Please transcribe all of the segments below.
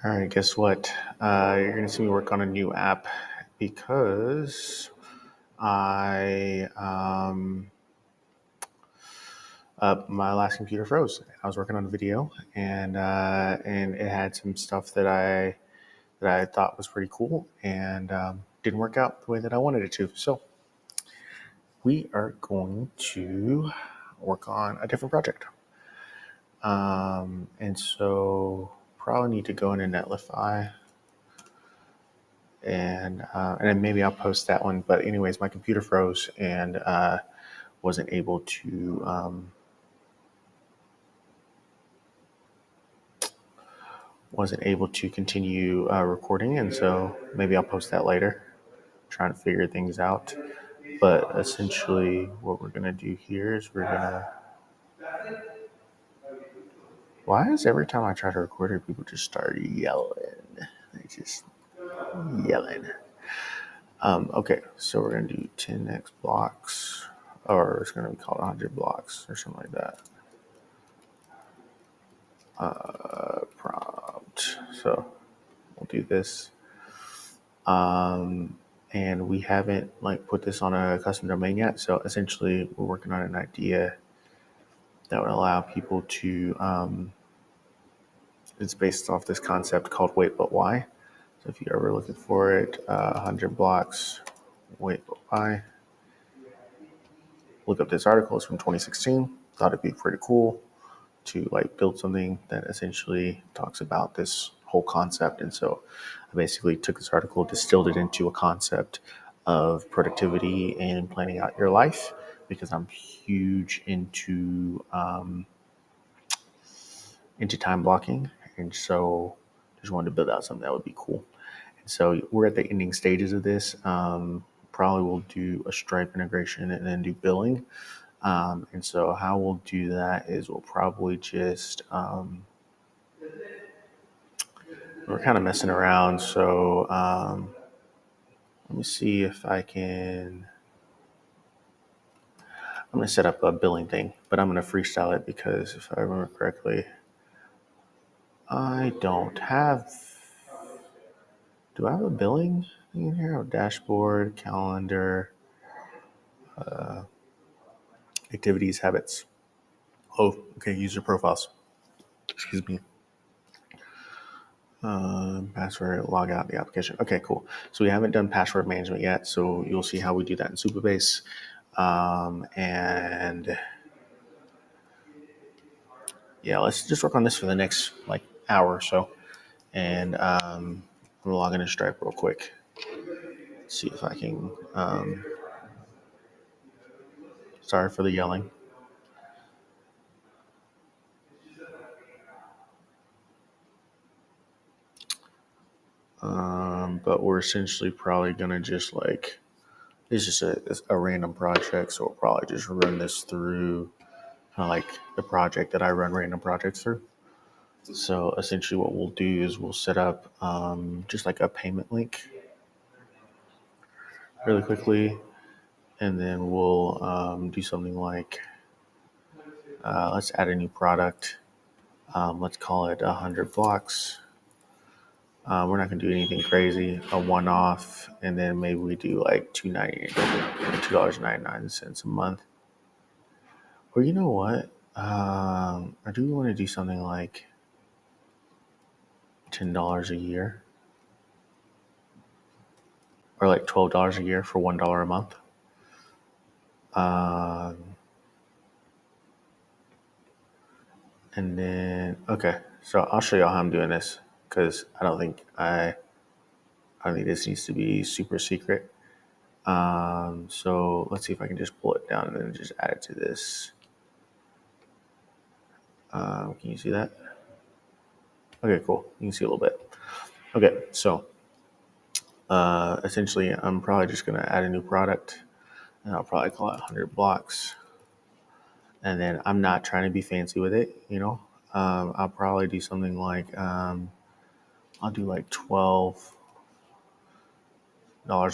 All right, guess what? You're going to see me work on a new app because I my last computer froze. I was working on a video and it had some stuff that I thought was pretty cool and didn't work out the way that I wanted it to. So we are going to work on a different project. And so probably need to go into Netlify and then maybe I'll post that one. But anyways, my computer froze and wasn't able to continue recording, and so maybe I'll post that later. Trying to figure things out, but essentially, what we're gonna do here is we're gonna. Why is every time I try to record it, people just start yelling? They just yelling. Okay, so we're gonna do 10x blocks, or it's gonna be called 100 blocks or something like that. Prompt. So we'll do this. And we haven't put this on a custom domain yet. So essentially, we're working on an idea that would allow people to. It's based off this concept called wait but why. So if you're ever looking for it, 100 blocks, wait but why. Look up this article. It's from 2016. Thought it'd be pretty cool to build something that essentially talks about this whole concept. And so I basically took this article, distilled it into a concept of productivity and planning out your life because I'm huge into time blocking. And so just wanted to build out something that would be cool. And so we're at the ending stages of this. Probably we'll do a Stripe integration and then do billing. And so how we'll do that is we'll probably just, we're kind of messing around. So let me see if I can, I'm going to set up a billing thing, but I'm going to freestyle it because if I remember correctly, I don't have, do I have a billing thing in here? Oh, dashboard, calendar, activities, habits. Oh, okay, user profiles. Excuse me. Password, log out the application. Okay, cool. So we haven't done password management yet, so you'll see how we do that in Supabase. And yeah, let's just work on this for the next hour or so. And we'll log into Stripe real quick. See if I can. Sorry for the yelling. But we're essentially probably gonna just it's just a random project, so we'll probably just run this through kind of like the project that I run random projects through. So essentially, what we'll do is we'll set up just like a payment link really quickly, and then we'll do something like let's add a new product. Let's call it 100 blocks. We're not gonna do anything crazy. A one-off, and then maybe we do like $2.99 a month. Or you know what? Or do we want to do something like $10 a year, or like $12 a year for $1 a month? And then okay, so I'll show y'all how I'm doing this because I don't think this needs to be super secret. So let's see if I can just pull it down and then just add it to this. Can you see that? Okay, cool. You can see a little bit. Okay, so essentially, I'm probably just gonna add a new product, and I'll probably call it 100 blocks. And then I'm not trying to be fancy with it, I'll probably do something like I'll do like $12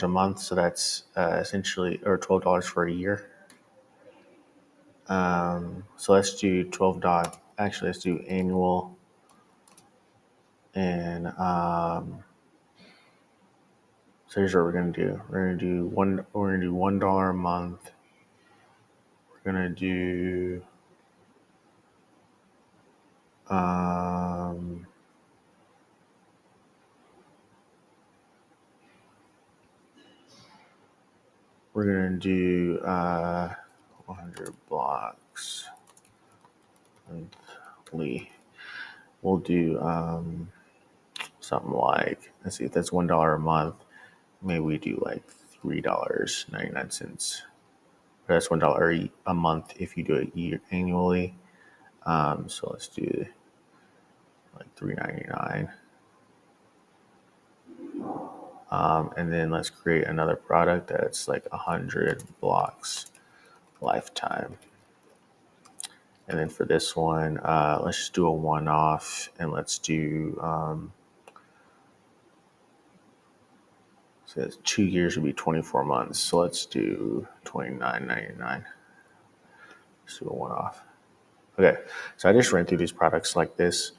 a month, so that's essentially, or $12 for a year. So let's do 12 dot. Actually, let's do annual And so here's what we're gonna do. We're gonna do $1 a month. We're gonna do we're gonna do 100 blocks monthly. We'll do something like, let's see, if that's $1 a month, maybe we do like $3.99. That's $1 a month if you do it annually. So let's do like $3.99. And then let's create another product that's like 100 blocks lifetime. And then for this one, let's just do a one-off, and let's do, so 2 years would be 24 months. So let's do $29.99. Let's do a one-off. Okay, so I just ran through these products like this.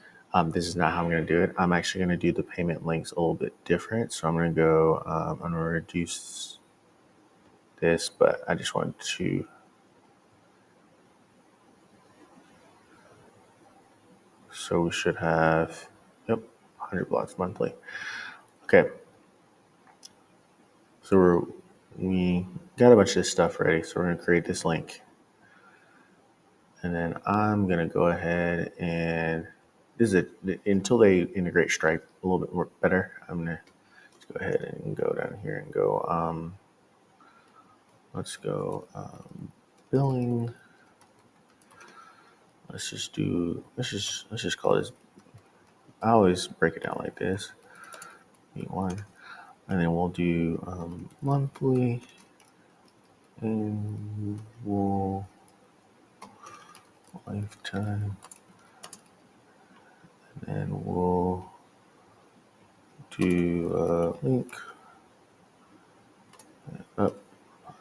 This is not how I'm going to do it. I'm actually going to do the payment links a little bit different. So I'm going to go, I'm going to reduce this, but I just wanted to, so we should have, yep, 100 blocks monthly. Okay, so we got a bunch of this stuff ready. So we're going to create this link. And then I'm going to go ahead and, this is until they integrate Stripe a little bit more better, I'm going to go ahead and go down here and go, let's go billing. Let's just call this, I always break it down like this, B1. And then we'll do monthly, annual, lifetime, and then we'll do link. Oh,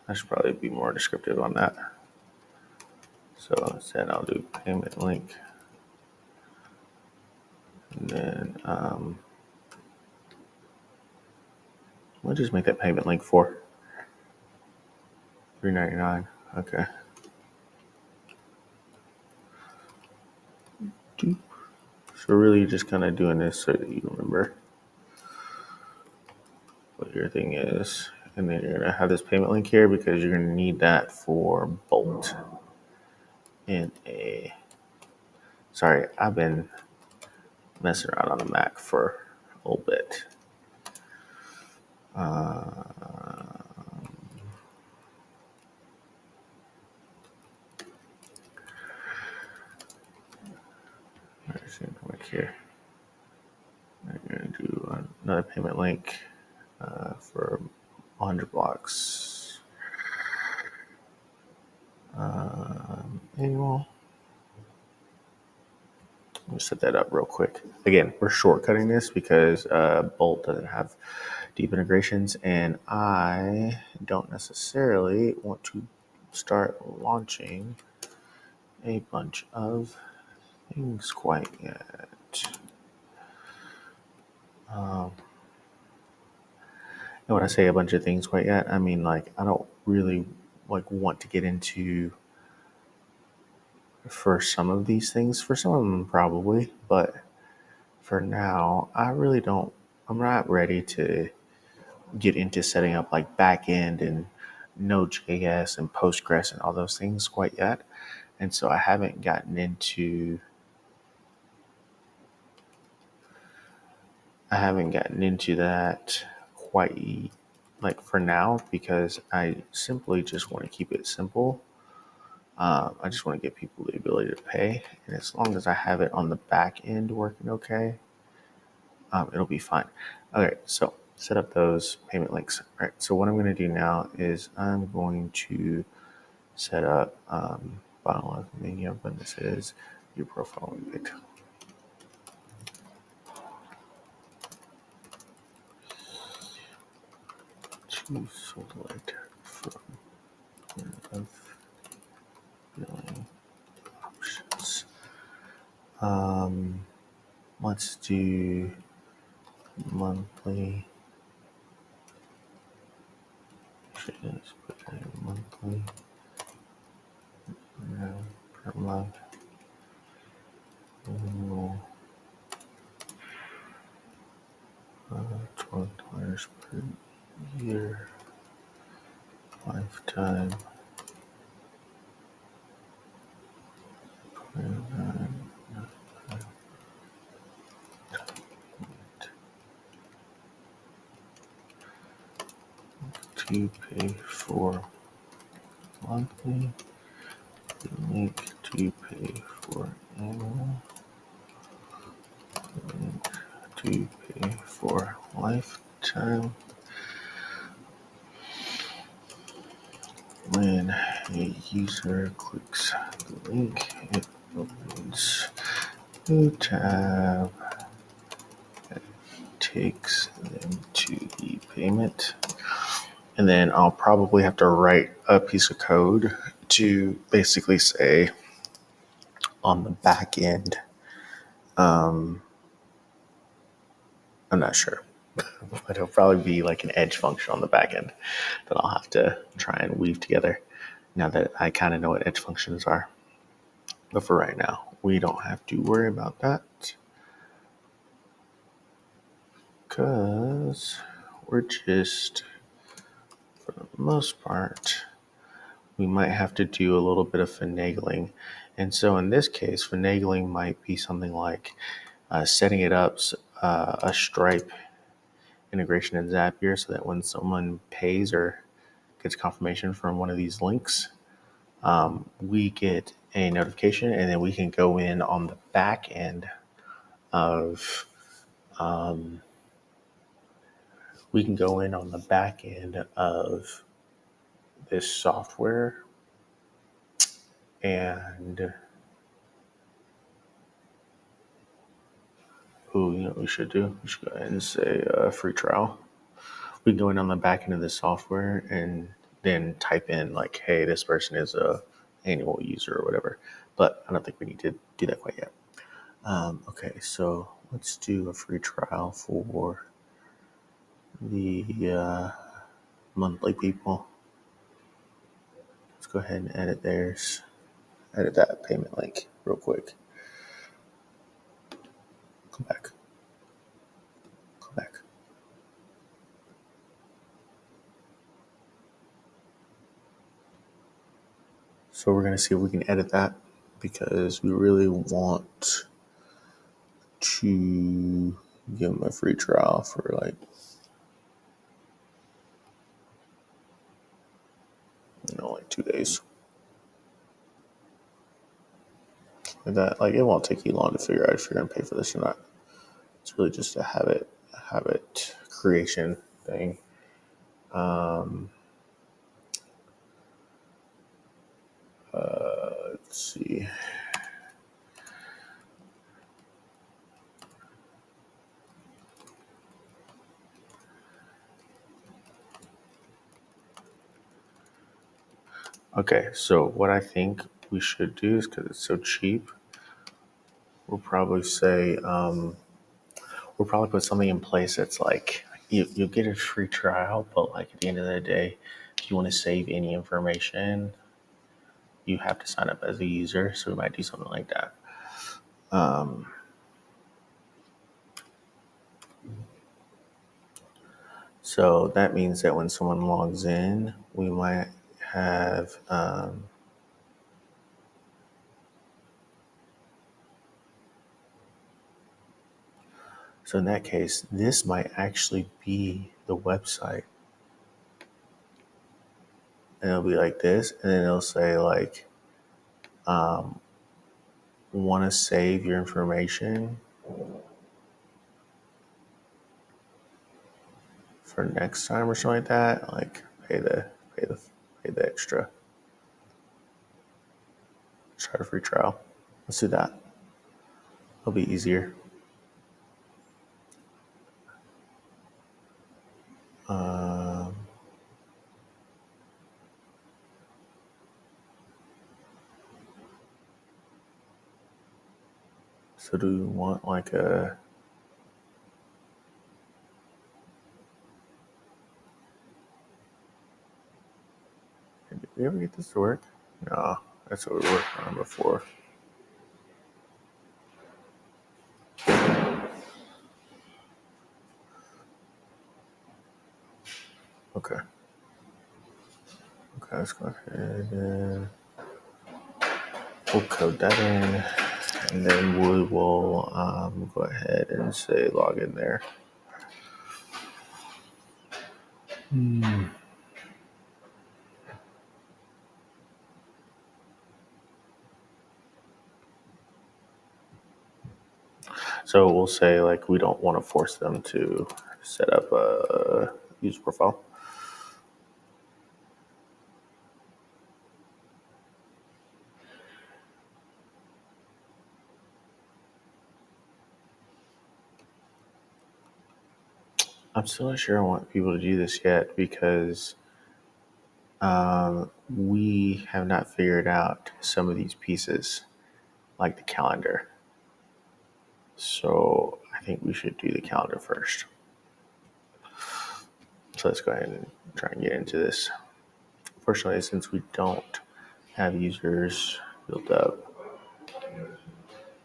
I should probably be more descriptive on that. So instead I'll do payment link. And then we'll just make that payment link for $3.99. Okay. So really just kind of doing this so that you remember what your thing is. And then you're going to have this payment link here because you're going to need that for Bolt. Sorry, I've been messing around on the Mac for a little bit. Click here. I'm going to do another payment link for 100 blocks annual. Let me set that up real quick. Again, we're shortcutting this because Bolt doesn't have deep integrations, and I don't necessarily want to start launching a bunch of things quite yet. And when I say a bunch of things quite yet, I mean like I don't really want to get into for some of these things. For some of them probably, but for now, I really don't. I'm not ready to get into setting up like backend and Node.js and Postgres and all those things quite yet. And so I haven't gotten into that quite like for now because I simply just want to keep it simple. I just want to give people the ability to pay, and as long as I have it on the back end working okay, it'll be fine. Okay, so set up those payment links. All right, so what I'm going to do now is I'm going to set up bottom left menu when this is your profile link. To select from of billing options. Let's do monthly. Just put monthly per month. $12 per year. Lifetime. 29. To pay for monthly. Link to pay for annual. Link to pay for lifetime. When a user clicks the link, it opens a new tab that takes them to the payment. And then I'll probably have to write a piece of code to basically say on the back end, I'm not sure, but it'll probably be like an edge function on the back end that I'll have to try and weave together now that I kind of know what edge functions are. But for right now, we don't have to worry about that because we're just, for the most part, we might have to do a little bit of finagling. And so in this case, finagling might be something like setting it up a Stripe integration in Zapier so that when someone pays or gets confirmation from one of these links, we get a notification and then we can go in on the back end of this software and we should go ahead and say free trial. We can go in on the back end of the software and then type in like, hey, this person is a annual user or whatever. But I don't think we need to do that quite yet. Okay, so let's do a free trial for the monthly people. Let's go ahead and edit theirs. Edit that payment link real quick. Come back. So we're going to see if we can edit that because we really want to give them a free trial for like 2 days. Like that, like it won't take you long to figure out if you're going to pay for this or not. It's really just a habit creation thing. Let's see. Okay, so what I think we should do is because it's so cheap, we'll probably say we'll probably put something in place that's like you'll get a free trial, but like at the end of the day, if you want to save any information, you have to sign up as a user. So we might do something like that. So that means that when someone logs in, we might have so in that case, this might actually be the website. And it'll be like this, and then it'll say like, want to save your information for next time or something like that. Like pay the extra. Try a free trial. Let's do that. It'll be easier. So do we want like a we ever get this to work? No, that's what we worked on before. Okay. Okay, let's go ahead and we'll code that in, and then we will go ahead and say log in there. So we'll say like we don't want to force them to set up a user profile. I'm still not sure I want people to do this yet because we have not figured out some of these pieces, like the calendar. So I think we should do the calendar first. So let's go ahead and try and get into this. Fortunately, since we don't have users built up,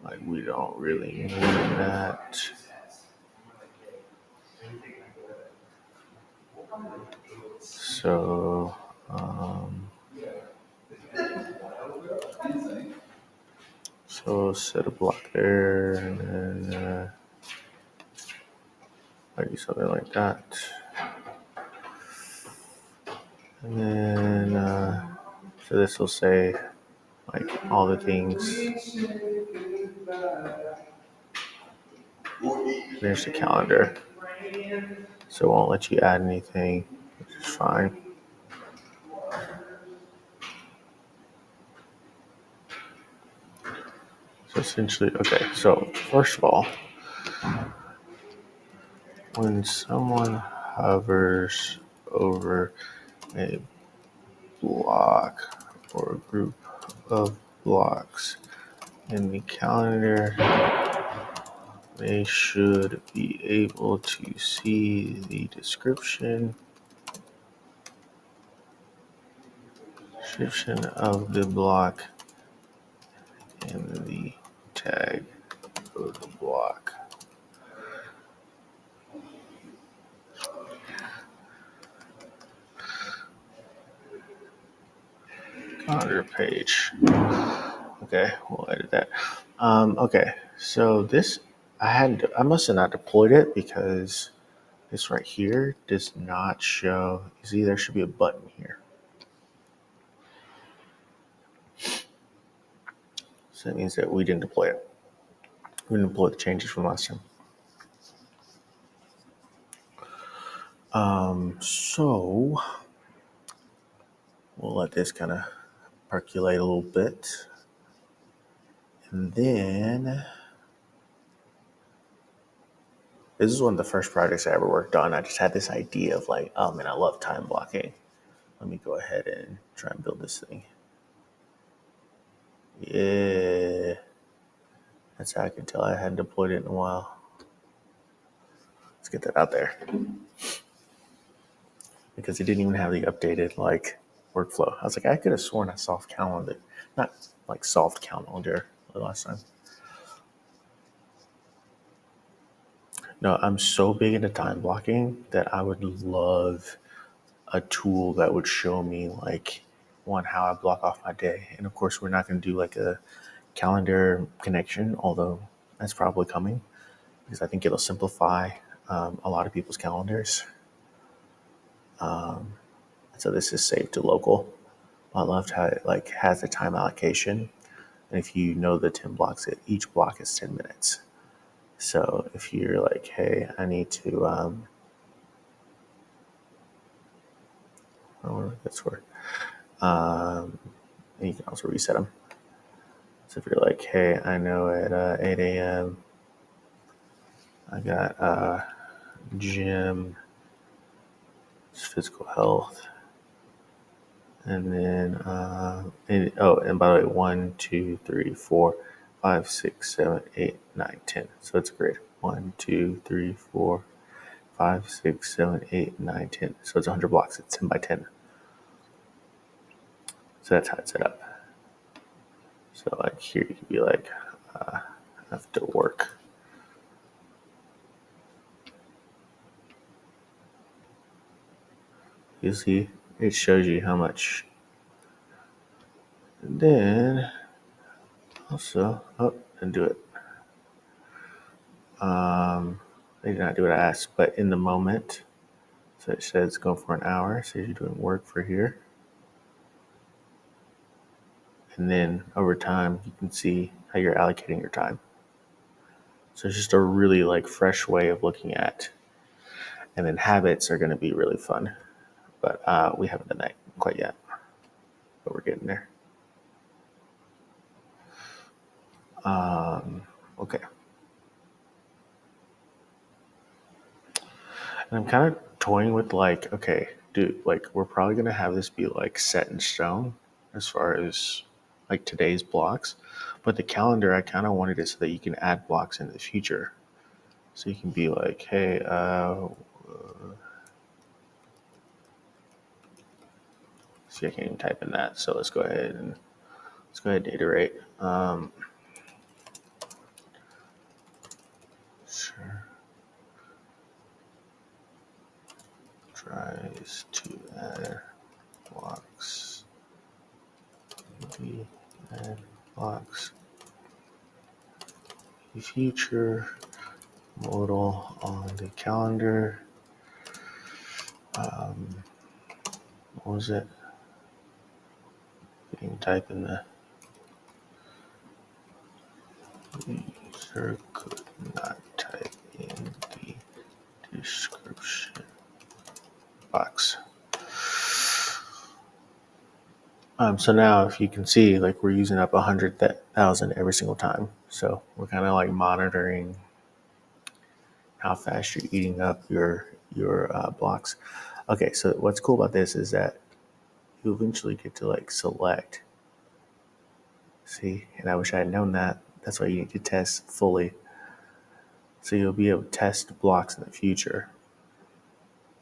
like we don't really need that. So so set a block there, and then I do something like that, and then so this will say like all the things. There's the calendar, so it won't let you add anything, which is fine. So essentially, okay. So first of all, when someone hovers over a block or a group of blocks in the calendar, they should be able to see the description of the block and the tag of the block. Calendar page. Okay, we'll edit that. Okay, so this I must have not deployed it because this right here does not show. You see, there should be a button here. So that means that we didn't deploy it. We didn't deploy the changes from last time. So we'll let this kind of percolate a little bit. And then this is one of the first projects I ever worked on. I just had this idea of like, oh man, I love time blocking. Let me go ahead and try and build this thing. Yeah. That's how I can tell I hadn't deployed it in a while. Let's get that out there. Because it didn't even have the updated like workflow. I was like, I could have sworn I soft calendar, not like soft calendar the last time. No, I'm so big into time blocking that I would love a tool that would show me like how I block off my day. And of course, we're not going to do like a calendar connection, although that's probably coming because I think it'll simplify a lot of people's calendars. So this is saved to local. I loved how it like has a time allocation, and if you know the 10 blocks, each block is 10 minutes. So if you're like, hey, I need to, I don't know what that's for. And you can also reset them. So if you're like, hey, I know at 8 a.m. I got gym, physical health, and then and by the way, 1, 2, 3, 4, 5, 6, 7, 8, 9, 10. So it's great. 1, 2, 3, 4, 5, 6, 7, 8, 9, 10. So it's 100 blocks. It's 10 by 10. So that's how it's set up. So like here, you could be like, after work. You see, it shows you how much. And then also, oh, didn't do it. They did not do what I asked, but in the moment, so it says go for an hour. So you're doing work for here. And then over time, you can see how you're allocating your time. So it's just a really like fresh way of looking at. And then habits are going to be really fun, but we haven't done that quite yet, but we're getting there. Okay. And I'm kind of toying with like, okay, dude, like we're probably going to have this be like set in stone as far as like today's blocks. But the calendar, I kind of wanted it so that you can add blocks in the future. So you can be like, hey, see, I can't even type in that. So let's go ahead and iterate. Sure. Tries to add blocks. Maybe add blocks. The future modal on the calendar. What was it? You can type in the user could not type in the description box. So now if you can see, like we're using up 100,000 every single time. So we're kind of like monitoring how fast you're eating up your blocks. Okay, so what's cool about this is that you eventually get to like select. See, and I wish I had known that. That's why you need to test fully. So you'll be able to test blocks in the future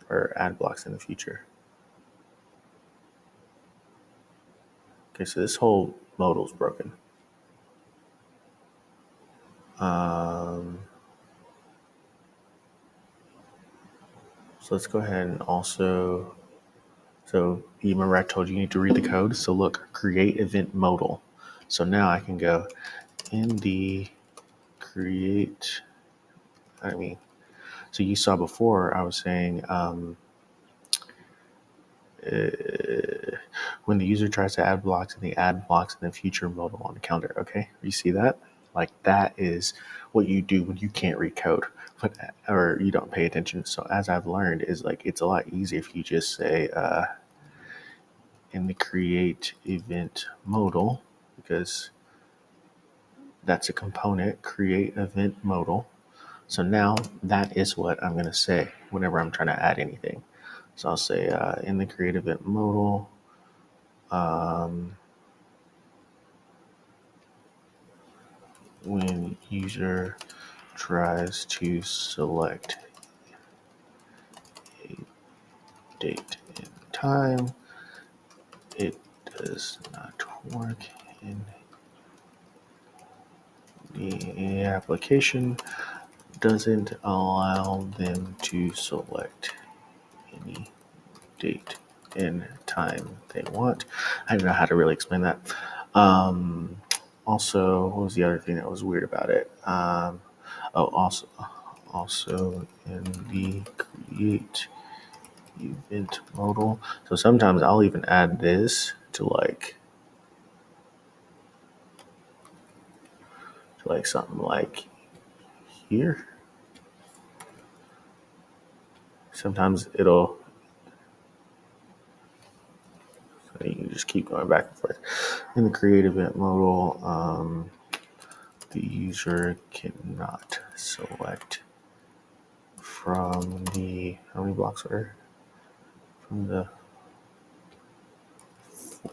or add blocks in the future. Okay, so this whole modal is broken. So let's go ahead and also, so you remember I told you need to read the code. So look, create event modal. So now I can go in the create, so you saw before I was saying, when the user tries to add blocks and they add blocks in the future modal on the calendar. Okay, you see that? Like that is what you do when you can't read code, or you don't pay attention. So as I've learned is like it's a lot easier if you just say in the create event modal, because that's a component, create event modal. So now that is what I'm going to say whenever I'm trying to add anything. So I'll say in the create event modal, when user tries to select a date and time, it does not work in the application, doesn't allow them to select any date and time they want. I don't know how to really explain that. Also, what was the other thing that was weird about it? Also in the create event modal. So sometimes I'll even add this to like something like here. Sometimes it'll, so you can just keep going back and forth. In the create event modal, the user cannot select from the, how many blocks are from the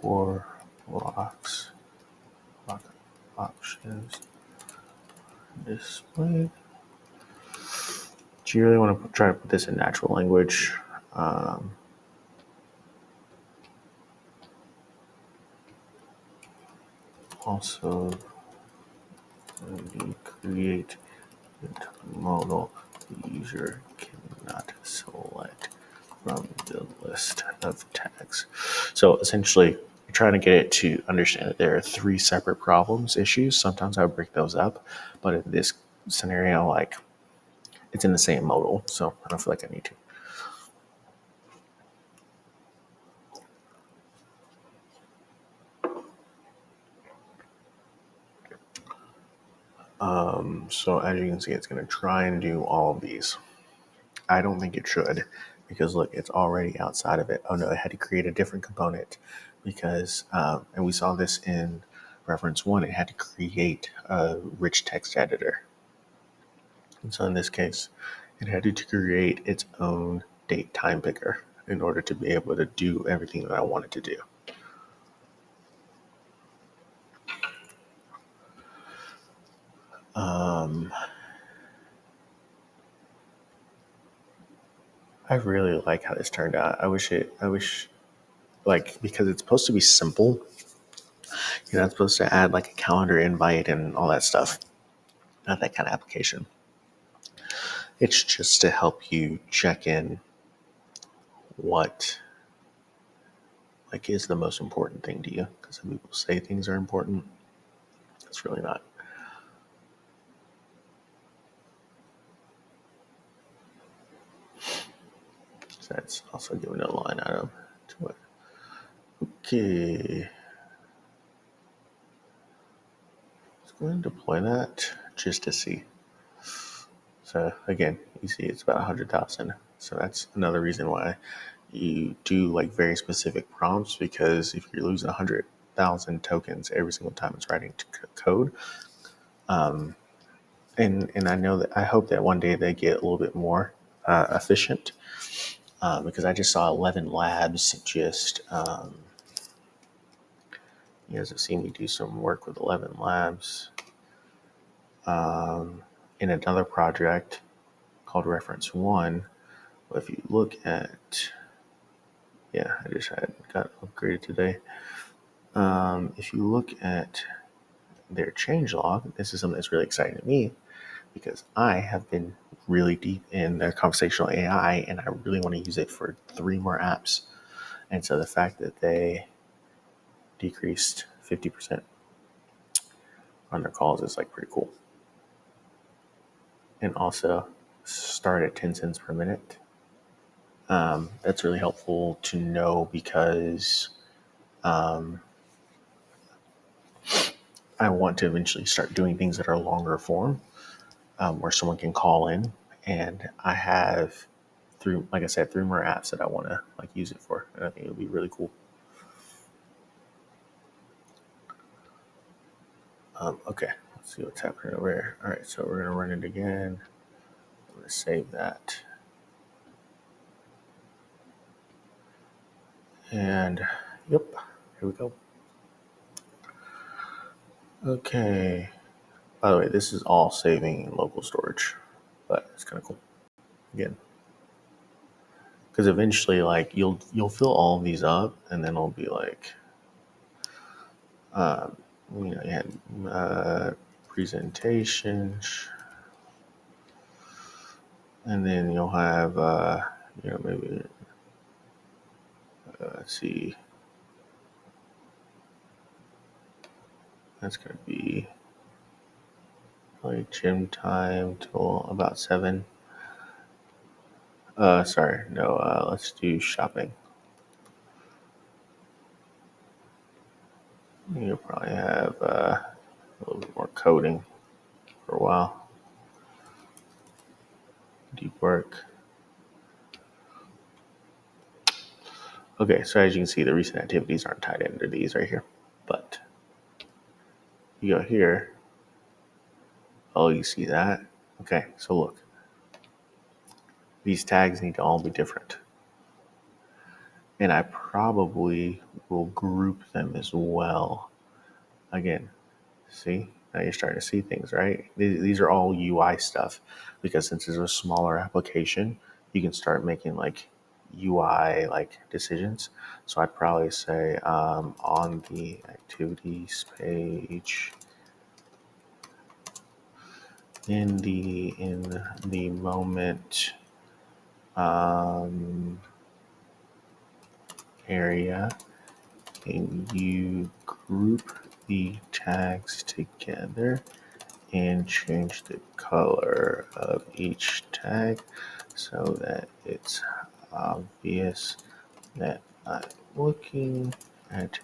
4 blocks block options displayed. Do you really want to try to put this in natural language? Also, when you create a modal, the user cannot select from the list of tags. So essentially, you're trying to get it to understand that there are three separate problems, issues. Sometimes I would break those up, but in this scenario, like it's in the same modal, so I don't feel like I need to. So as you can see, it's going to try and do all of these. I don't think it should, because look, it's already outside of it. Oh no, it had to create a different component because, and we saw this in reference one, it had to create a rich text editor. And so in this case, it had to create its own date time picker in order to be able to do everything that I wanted to do. I really like how this turned out. I wish like, because it's supposed to be simple. You're not supposed to add like a calendar invite and all that stuff. Not that kind of application. It's just to help you check in what like is the most important thing to you. Because some people say things are important. It's really not. So that's also giving a line item to it. Okay. Let's go ahead and deploy that just to see. So again, you see it's about 100,000. So that's another reason why you do like very specific prompts, because if you're losing 100,000 tokens every single time it's writing code, and I know that I hope that one day they get a little bit more efficient, because I just saw 11 labs just you guys have seen me do some work with 11 labs in another project called reference one. If you look at, yeah, I just had got upgraded today. If you look at their changelog, this is something that's really exciting to me because I have been really deep in their conversational AI and I really want to use it for 3 more apps. And so the fact that they decreased 50% on their calls is like pretty cool. And also start at 10 cents per minute. That's really helpful to know because I want to eventually start doing things that are longer form, where someone can call in, and I have through, like I said, 3 more apps that I want to like use it for, and I think it would be really cool. Okay, let's see what's happening over here. All right, so we're gonna run it again. I'm gonna save that, and yep, here we go. Okay. By the way, this is all saving in local storage, but it's kind of cool. Again, because eventually, like you'll fill all of these up, and then it'll be like, you had presentations, and then you'll have, maybe let's see, that's gonna be like gym time till about 7. Sorry, no. Let's do shopping. You'll probably have a little bit more coding for a while. Deep work. Okay, so as you can see, the recent activities aren't tied into these right here. But you go here. Oh, you see that? Okay, so look. These tags need to all be different. And I probably will group them as well. Again, see? Now you're starting to see things, right? These are all UI stuff, because since it's a smaller application, you can start making like UI like decisions. So I'd probably say on the activities page, in the moment area, can you group the tags together and change the color of each tag so that it's obvious that I'm looking at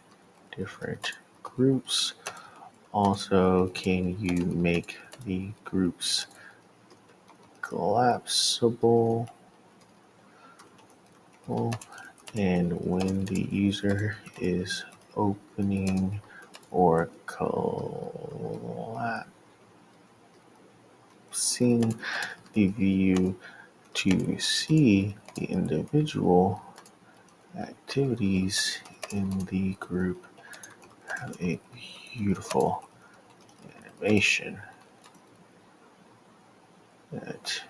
different groups. Also, can you make the groups collapsible? And when the user is opening or collapsing the view to see the individual activities in the group, have a beautiful animation that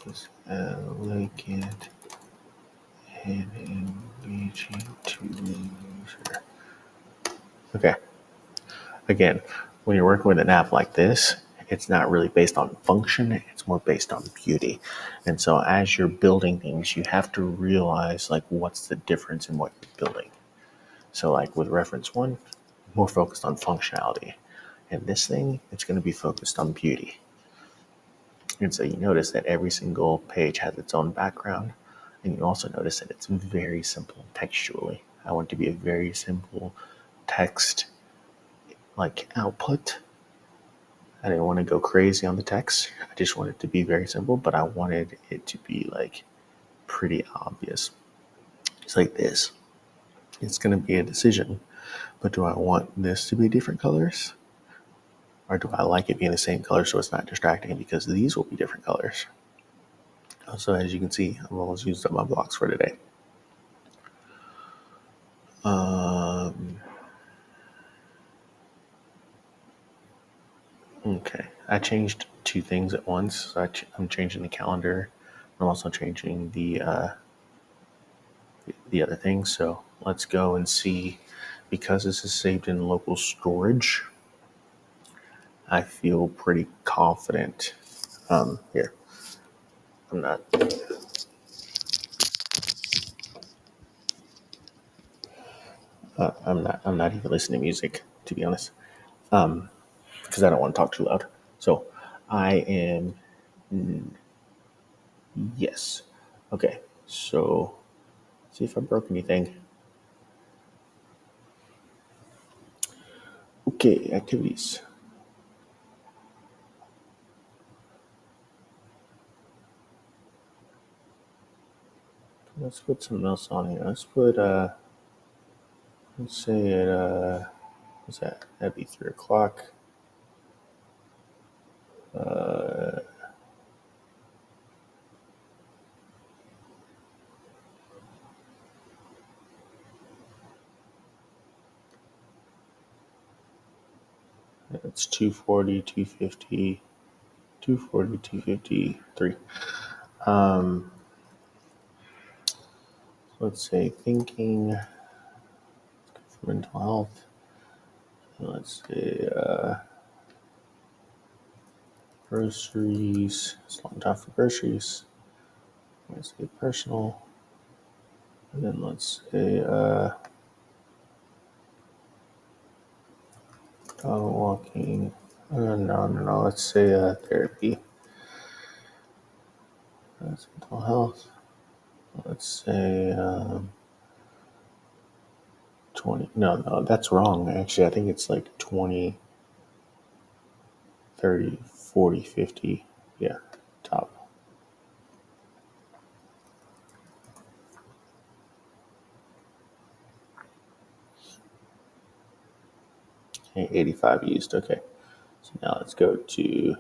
is elegant and engaging to the user. Okay, again, when you're working with an app like this, it's not really based on function, it's more based on beauty. And so as you're building things, you have to realize like what's the difference in what you're building. So like with reference one, more focused on functionality. And this thing, it's going to be focused on beauty. And so you notice that every single page has its own background. And you also notice that it's very simple textually. I want it to be a very simple text like output. I didn't want to go crazy on the text. I just wanted it to be very simple, but I wanted it to be like pretty obvious. It's like this. It's going to be a decision, but do I want this to be different colors? Or do I like it being the same color so it's not distracting? Because these will be different colors. So as you can see, I've almost used up my blocks for today. Okay, I changed two things at once. So I'm changing the calendar. I'm also changing the other thing. So let's go and see. Because this is saved in local storage, I feel pretty confident. Here, I'm not. I'm not even listening to music, to be honest, because I don't want to talk too loud. So I am. Yes. Okay. So see if I broke anything. Okay, activities. Let's put something else on here. Let's say at what's that? That'd be 3 o'clock. It's 240, 250, 240, 253. Let's say thinking for mental health. Let's say groceries. It's long time for groceries. Let's say personal. And then let's say dog walking. No. Let's say therapy. That's mental health. Let's say 20. No, that's wrong. Actually, I think it's like 20, 30, 40, 50. Yeah, top. Okay, 85 used. Okay. So now let's go to,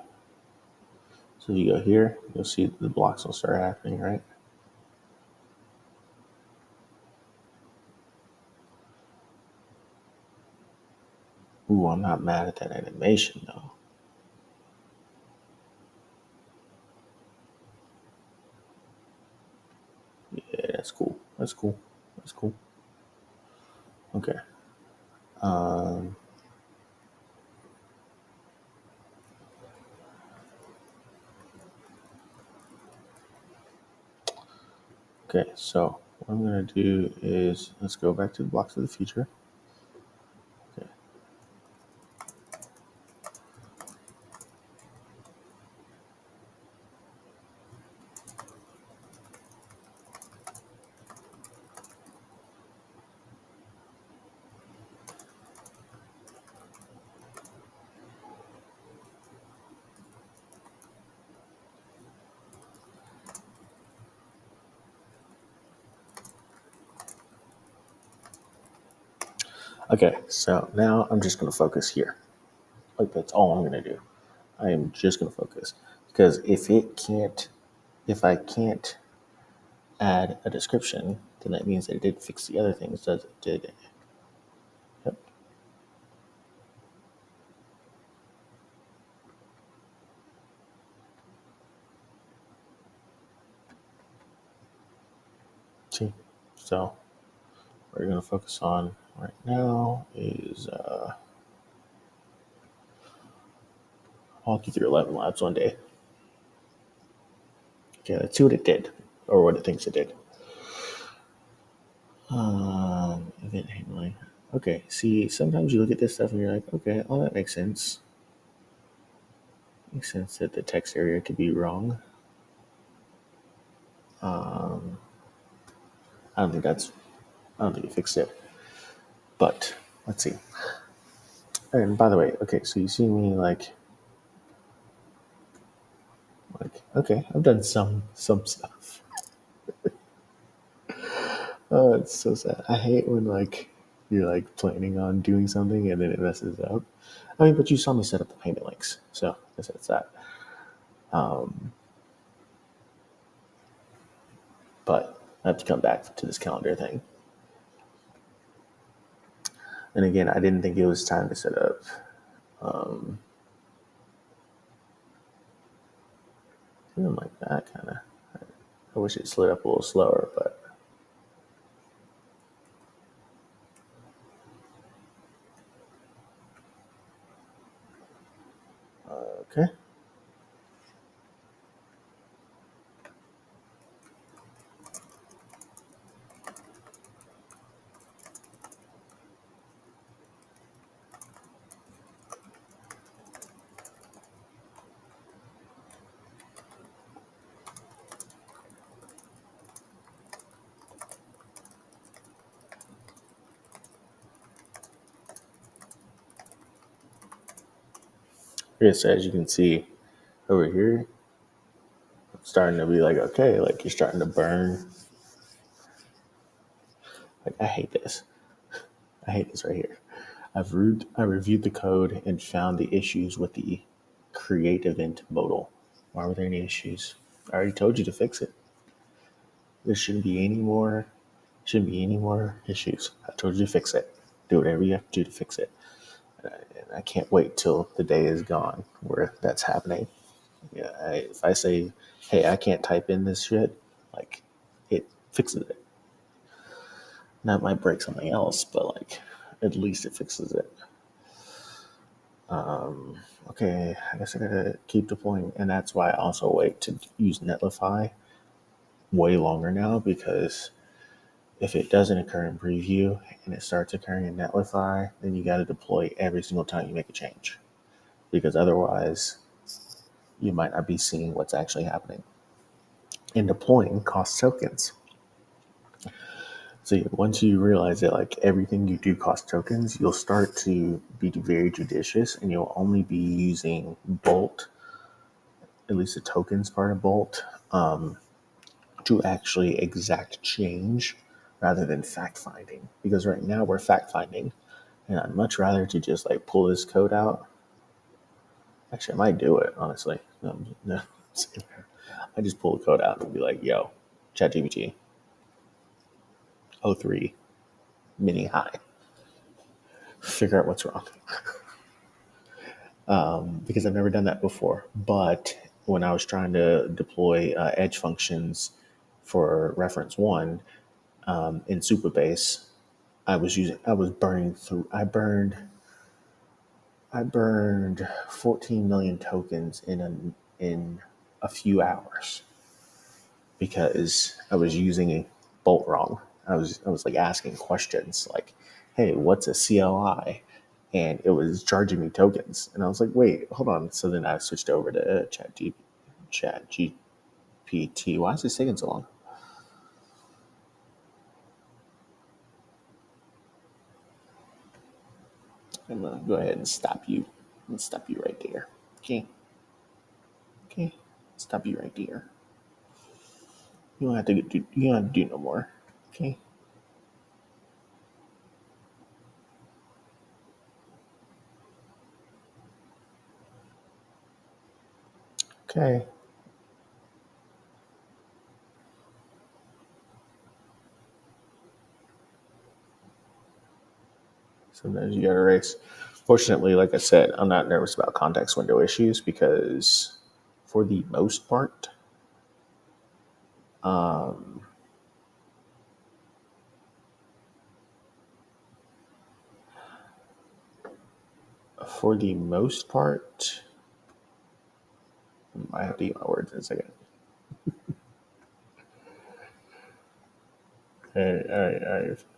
so you go here, you'll see the blocks will start happening, right? Ooh, I'm not mad at that animation though. Yeah, that's cool. That's cool. That's cool. Okay. Um, okay, so what I'm going to do is let's go back to the blocks of the future. Okay. Okay, so now I'm just going to focus here. Like, that's all I'm going to do. I am just going to focus. Because if I can't add a description, then that means that it did fix the other things, does it? Did it? Yep. See? So, what we're going to focus on right now is walk you through 11 labs one day. Okay, let's see what it did, or what it thinks it did. Event handling. Okay, see, sometimes you look at this stuff and you're like, okay, oh, that makes sense. Makes sense that the text area could be wrong. Um, I don't think that's, I don't think it fixed it. But let's see. And by the way, okay, so you see me okay, I've done some stuff. Oh, it's so sad. I hate when you're planning on doing something and then it messes up. I mean, but you saw me set up the payment links, so I guess that's that. Um, but I have to come back to this calendar thing. And again, I didn't think it was time to set up. Um, Something like that, kind of. I wish it slid up a little slower, but okay. Yes, as you can see over here, it's starting to be like, okay, like you're starting to burn. Like, I hate this. I hate this right here. I reviewed the code and found the issues with the create event modal. Why were there any issues? I already told you to fix it. There shouldn't be any more issues. I told you to fix it. Do whatever you have to do to fix it. And I can't wait till the day is gone where that's happening. Yeah, if I say, hey, I can't type in this shit, like, it fixes it. That might break something else, but at least it fixes it. Okay, I guess I gotta keep deploying, and that's why I also wait to use Netlify way longer now, because if it doesn't occur in preview and it starts occurring in Netlify, then you got to deploy every single time you make a change, because otherwise you might not be seeing what's actually happening. And deploying costs tokens. So once you realize that everything you do costs tokens, you'll start to be very judicious, and you'll only be using Bolt, at least the tokens part of Bolt, to actually exact change rather than fact finding. Because right now we're fact finding, and I'd much rather to just pull this code out. Actually, I might do it honestly. No, I just pull the code out and be like, "Yo, ChatGPT 03 mini high, figure out what's wrong." Because I've never done that before. But when I was trying to deploy edge functions for reference one, in Supabase, I burned 14 million tokens in a few hours because I was using a Bolt wrong. I was like asking questions like, "Hey, what's a CLI?" And it was charging me tokens, and I was like, "Wait, hold on." So then I switched over to Chat GPT. Why is this taking so long? I'm gonna go ahead and stop you. I'm gonna stop you right there. Okay, okay, stop you right there. You don't have to do. You don't have to do no more. Okay. Okay. Sometimes you got to erase. Fortunately, like I said, I'm not nervous about context window issues because, for the most part, um, for the most part, I have to eat my words in a second.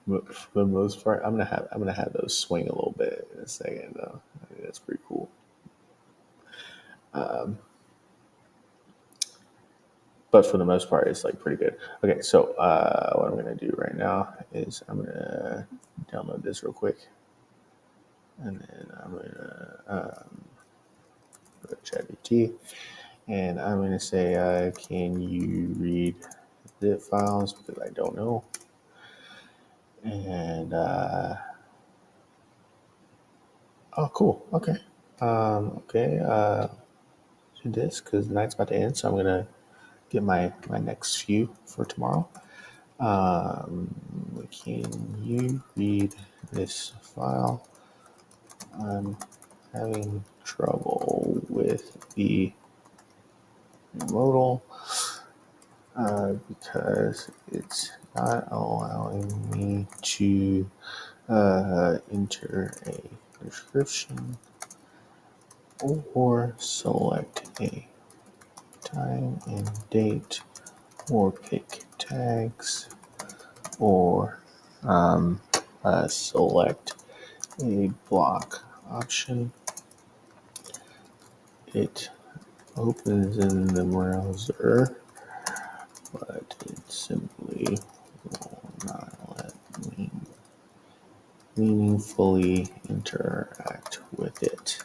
For the most part, I'm gonna have those swing a little bit in a second though. I think that's pretty cool. Um, but for the most part, it's like pretty good. Okay, so what I'm gonna do right now is I'm gonna download this real quick, and then I'm gonna go to ChatGPT, and I'm gonna say, "Can you read zip files?" Because I don't know, and oh, cool. Okay, okay. Do this because the night's about to end, so I'm gonna get my next few for tomorrow. Can you read this file? I'm having trouble with the modal because it's not allowing me to enter a description or select a time and date or pick tags or select a block option. It opens in the browser, but it simply will not let me meaningfully interact with it.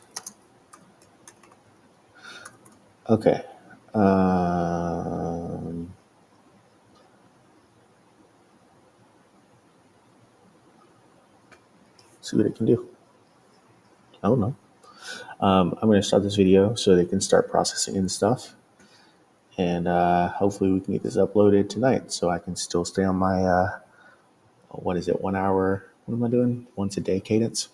Okay. See what it can do. I don't know. I'm going to start this video so they can start processing and stuff. And hopefully we can get this uploaded tonight so I can still stay on my, what is it, 1 hour? What am I doing? Once a day cadence.